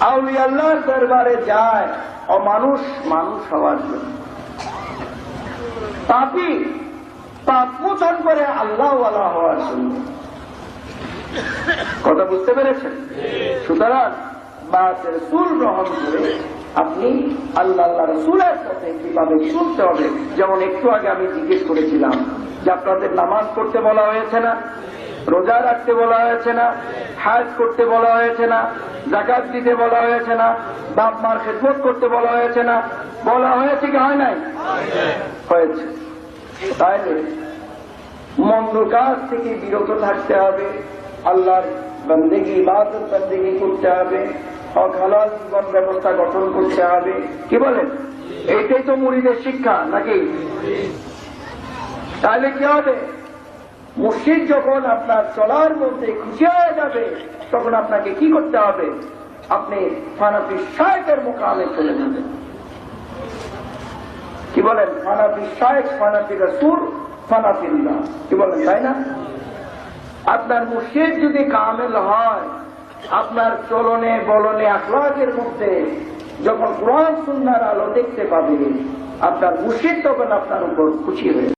আউলিয়া আল্লাহর দরবারে যায় অমানুষ মানুষ হওয়ার জন্য, পাপী পাপ মোচন করে আল্লাহওয়ালা হওয়ার জন্য। কথা বুঝতে পেরেছেন? সুতরাং বাতে রসুল গ্রহণ করে আপনি আল্লাহ রসুলের পথে কিভাবে চলতে হবে। যেমন একটু আগে আমি জিজ্ঞেস করেছিলাম যে আপনাদের নামাজ পড়তে বলা হয়েছে না, রোজা রাখতে বলা হয়েছে না, হাজ করতে বলা হয়েছে না, যাকাত দিতে বলা হয়েছে না, বাপ মার খেদমত করতে বলা হয়েছে না, বলা হয়েছে কি হয় নাই? হয়েছে। তাইলে মন্দ কাজ থেকে বিরত থাকতে হবে, আল্লাহর বন্দেগী ইবাদত বন্দেগী করতে হবে, হক হালাল জীবন ব্যবস্থা গঠন করতে হবে। কি বলেন? এইটাই তো মুরিদের শিক্ষা নাকি? তাহলে কি হবে? মুর্শিদ যখন আপনার চলার মধ্যে খুশি হয়ে যাবে তখন আপনাকে কি করতে হবে? আপনি ফানাফি শায়েখের মোকামে চলে যাবেন। কি বলেন? ফানাফি শায়েখ, ফানাফি রাসূল, ফানাফিল্লাহ। কি বলেন, তাই না? আপনার মুর্শিদ যদি কামেল হয়, আপনার চলনে বলনে আখলাকের মধ্যে যখন কুরআন সুন্নাহর আলো দেখতে পাবে, আপনার মুর্শিদ তখন আপনার উপর খুশি হয়ে